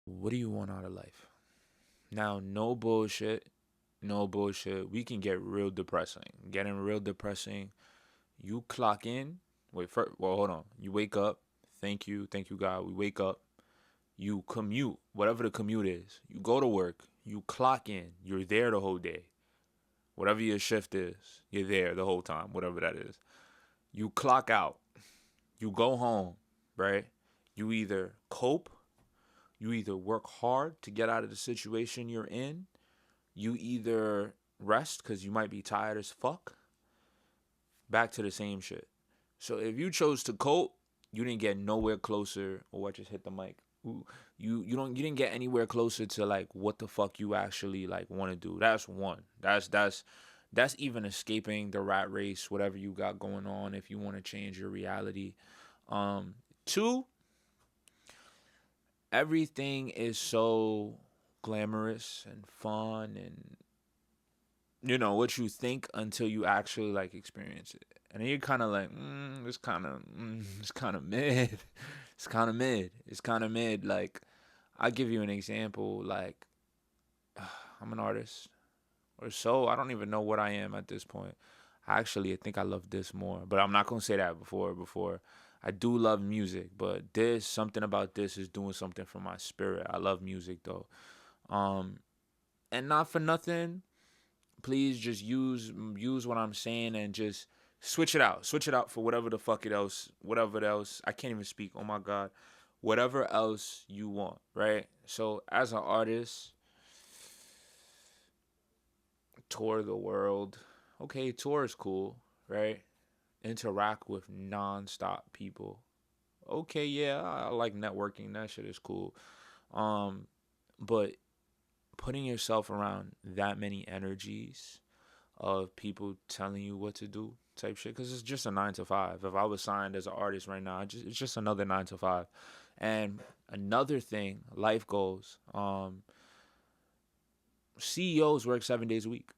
What do you want out of life? Now, no bullshit. No bullshit. We can get real depressing. Getting real depressing. You clock in. Wait, well, hold on. You wake up. Thank you, God. We wake up. You commute, whatever the commute is. You go to work. You clock in. You're there the whole day. Whatever your shift is, you're there the whole time, whatever that is. You clock out. You go home, right? You either cope, you either work hard to get out of the situation you're in, you either rest because you might be tired as fuck, back to the same shit. So if you chose to cope, you didn't get nowhere closer. Or what just hit the mic? Ooh, you didn't get anywhere closer to like what the fuck you actually like want to do. That's one. That's even escaping the rat race, whatever you got going on. If you want to change your reality, um, two, everything is so glamorous and fun and what you think until you actually like experience it, and then you're kind of like, it's kind of mid, it's kind of mid, it's kind of mid. Like, I'll give you an example. Like, I'm an artist, or so. I don't even know what I am at this point. Actually, I think I love this more, but I'm not gonna say that before. I do love music, but this something about this is doing something for my spirit. I love music though, um, and not for nothing. Please just use what I'm saying and just switch it out. Switch it out for whatever else. I can't even speak. Oh my god. Whatever else you want, right? So as an artist, tour the world. Okay, tour is cool, right? Interact with non-stop people. Okay, yeah, I like networking. That shit is cool. Um, but putting yourself around that many energies of people telling you what to do type shit, because it's just a 9 to 5. If I was signed as an artist right now, it's just another 9 to 5. And another thing, life goals. CEOs work 7 days a week.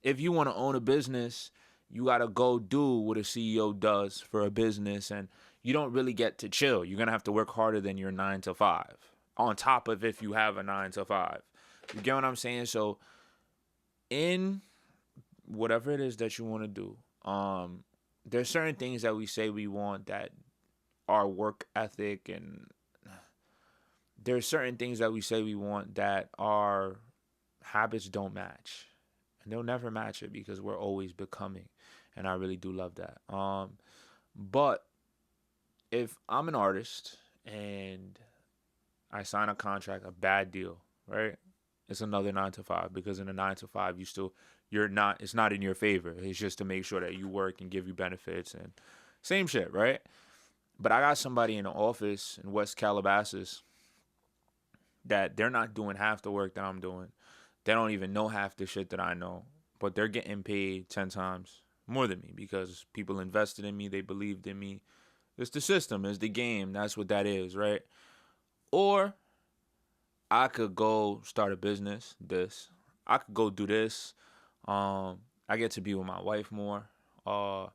If you want to own a business, you got to go do what a CEO does for a business, and you don't really get to chill. You're going to have to work harder than your 9 to 5 on top of if you have a 9 to 5. You get what I'm saying? So in whatever it is that you want to do, there's certain things that we say we want that are work ethic, and there's certain things that we say we want that our habits don't match, and they'll never match it because we're always becoming, and I really do love that. But if I'm an artist and I sign a contract, a bad deal, right? It's another 9 to 5, because in a 9 to 5 you're not, it's not in your favor. It's just to make sure that you work and give you benefits and same shit, right? But I got somebody in the office in West Calabasas that they're not doing half the work that I'm doing. They don't even know half the shit that I know, but they're getting paid 10 times more than me because people invested in me, they believed in me. It's the system, it's the game. That's what that is, right? Or I could go start a business. I could go do this. I get to be with my wife more. I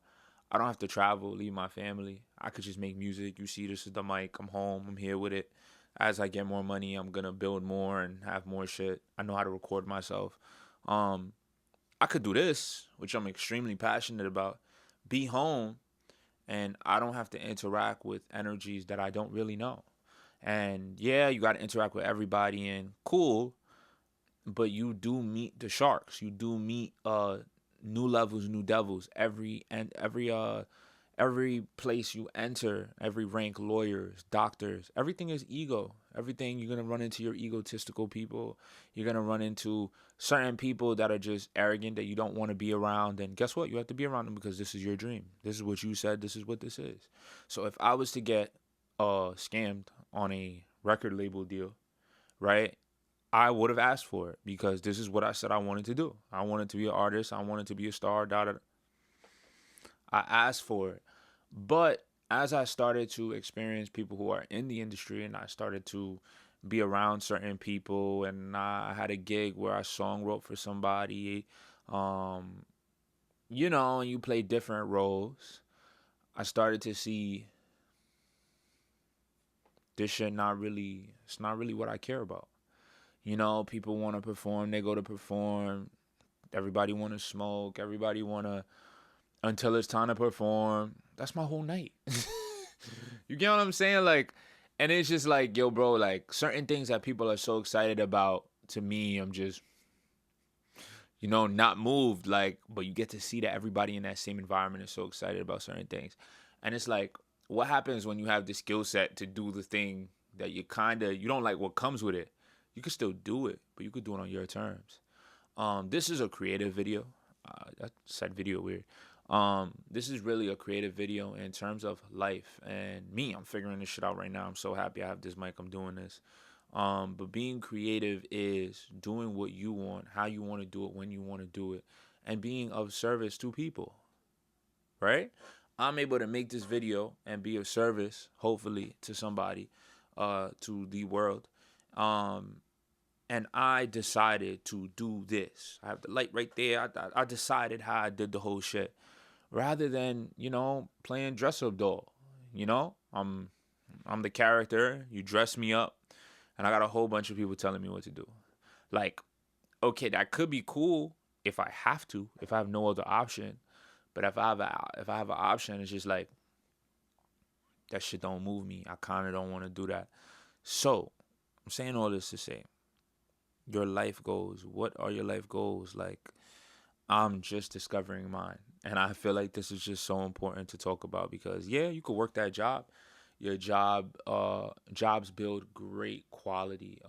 don't have to travel, leave my family. I could just make music. You see, this is the mic. I'm home. I'm here with it. As I get more money, I'm gonna build more and have more shit. I know how to record myself. Um, I could do this, which I'm extremely passionate about. Be home, and I don't have to interact with energies that I don't really know. And yeah, you got to interact with everybody and cool, but you do meet the sharks. You do meet new levels, new devils. Every place you enter, every rank, lawyers, doctors, everything is ego. Everything, you're gonna run into your egotistical people. You're gonna run into certain people that are just arrogant that you don't want to be around. And guess what? You have to be around them because this is your dream. This is what you said. This is what this is. So if I was to get scammed on a record label deal, right? I would have asked for it because this is what I said I wanted to do. I wanted to be an artist. I wanted to be a star. I asked for it. But as I started to experience people who are in the industry, and I started to be around certain people, and I had a gig where I song wrote for somebody, um, and you play different roles. I started to see this shit not really, it's not really what I care about. You know, people want to perform, they go to perform. Everybody want to smoke. Everybody want to, until it's time to perform. That's my whole night. You get what I'm saying? Like, and it's just like, yo, bro, like certain things that people are so excited about, to me, I'm just, not moved. Like, but you get to see that everybody in that same environment is so excited about certain things. And it's like, what happens when you have the skill set to do the thing that you don't like what comes with it? You can still do it, but you could do it on your terms. This is a creative video. I said video weird. This is really a creative video in terms of life and me. I'm figuring this shit out right now. I'm so happy I have this mic. I'm doing this. But being creative is doing what you want, how you want to do it, when you want to do it, and being of service to people. Right? I'm able to make this video and be of service, hopefully, to somebody, to the world. And I decided to do this. I have the light right there. I decided how I did the whole shit, rather than playing dress up doll. I'm the character. You dress me up, and I got a whole bunch of people telling me what to do. Like, okay, that could be cool if I have to, if I have no other option. But if I have an option, it's just like that shit don't move me. I kind of don't want to do that. So I'm saying all this to say, your life goals. What are your life goals? Like, I'm just discovering mine. And I feel like this is just so important to talk about because, yeah, you could work that job. Your jobs build great quality.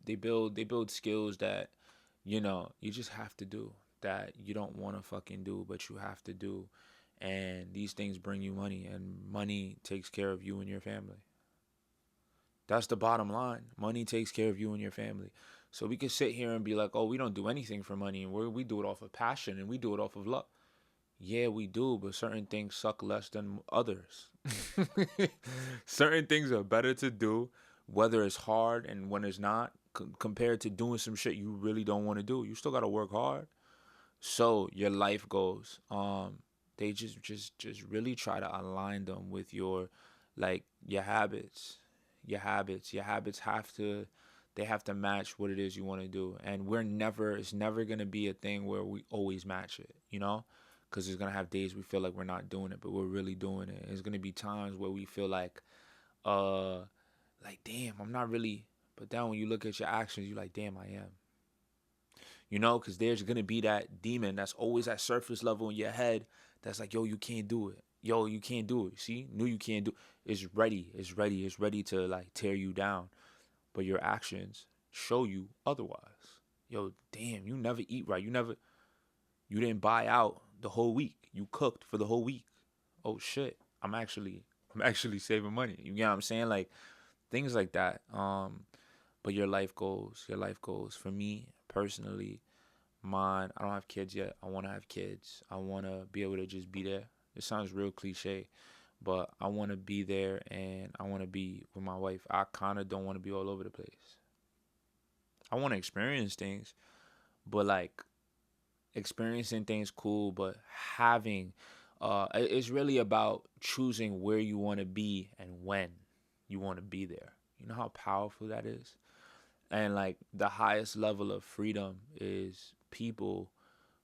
They build skills that, you just have to do, that you don't want to fucking do, but you have to do. And these things bring you money, and money takes care of you and your family. That's the bottom line. Money takes care of you and your family. So we could sit here and be like, oh, we don't do anything for money, and we do it off of passion, and we do it off of love. Yeah, we do, but certain things suck less than others. Certain things are better to do, whether it's hard and when it's not, compared to doing some shit you really don't want to do. You still gotta work hard. So your life goals, they just really try to align them with your habits. Your habits have to match what it is you want to do. And it's never going to be a thing where we always match it, because there's going to have days we feel like we're not doing it, but we're really doing it. There's going to be times where we feel uh damn, I'm not really, but then when you look at your actions, you're like, damn, I am. Because there's going to be that demon that's always at surface level in your head that's like, yo, you can't do it. Yo, you can't do it. See? Knew you can't do it. It's ready to like tear you down. But your actions show you otherwise. Yo, damn, you never eat right. You didn't buy out the whole week. You cooked for the whole week. Oh shit. I'm actually saving money. You get what I'm saying? Like things like that. But your life goals. For me personally, mine, I don't have kids yet. I want to have kids. I want to be able to just be there. It sounds real cliche, but I want to be there and I want to be with my wife. I kind of don't want to be all over the place. I want to experience things, but like experiencing things cool, but having it's really about choosing where you want to be and when you want to be there. You know how powerful that is? And like the highest level of freedom is people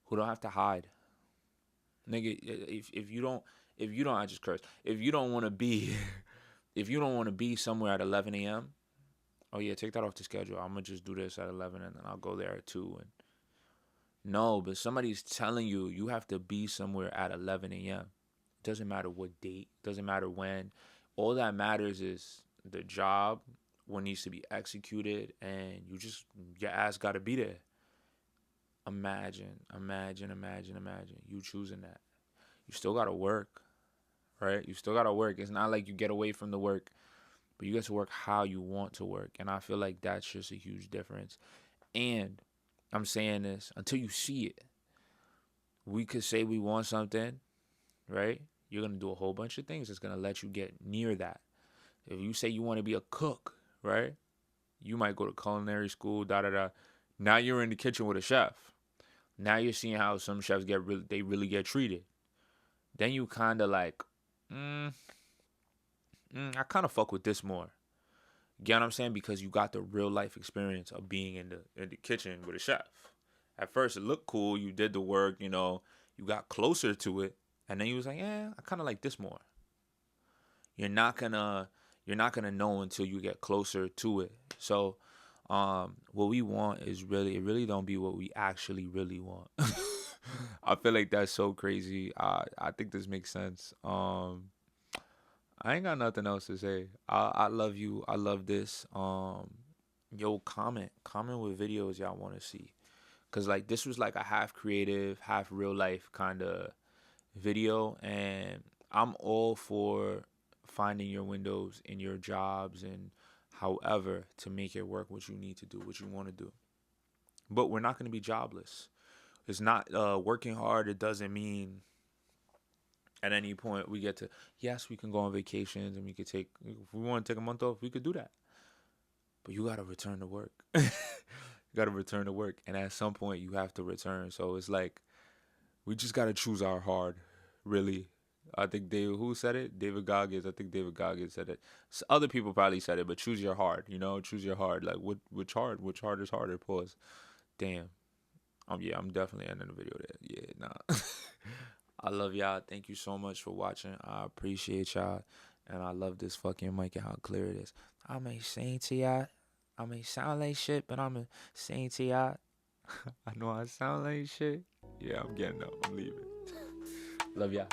who don't have to hide. Nigga, if you don't, I just curse. If you don't want to be, if you don't want to be somewhere at 11 a.m., oh yeah, take that off the schedule. I'm gonna just do this at 11 and then I'll go there at 2. And no, but somebody's telling you you have to be somewhere at 11 a.m. Doesn't matter what date, doesn't matter when. All that matters is the job, what needs to be executed, and your ass got to be there. Imagine you choosing that. You still got to work, right? You still got to work. It's not like you get away from the work, but you get to work how you want to work. And I feel like that's just a huge difference. And I'm saying this until you see it. We could say we want something, right? You're going to do a whole bunch of things that's going to let you get near that. If you say you want to be a cook, right? You might go to culinary school, da-da-da. Now you're in the kitchen with a chef. Now you're seeing how some chefs they really get treated. Then you kind of like, I kind of fuck with this more. Get what I'm saying? Because you got the real life experience of being in the kitchen with a chef. At first, it looked cool. You did the work. You got closer to it, and then you was like, "Yeah, I kind of like this more." You're not gonna you're not gonna know until you get closer to it. So, what we want is really, it really don't be what we actually really want. I feel like that's so crazy. I think this makes sense. I ain't got nothing else to say. I love you. I love this. Yo, comment with videos y'all want to see. Cause like this was like a half creative, half real life kind of video, and I'm all for finding your windows in your jobs and however to make it work what you need to do, what you want to do. But we're not going to be jobless. It's not working hard. It doesn't mean at any point we get to, yes, we can go on vacations and we could take, if we want to take a month off, we could do that. But you got to return to work. You got to return to work. And at some point you have to return. So it's like, we just got to choose our hard, really. I think who said it? David Goggins. I think David Goggins said it. Other people probably said it, but choose your hard. Choose your hard. Like which hard? Which hard is harder? Pause. Damn. Yeah, I'm definitely ending the video there. Yeah, nah. I love y'all. Thank you so much for watching. I appreciate y'all, and I love this fucking mic and how clear it is. I may sing to y'all. I may sound like shit, but I'm sing to y'all. I know I sound like shit. Yeah, I'm getting up. I'm leaving. Love y'all.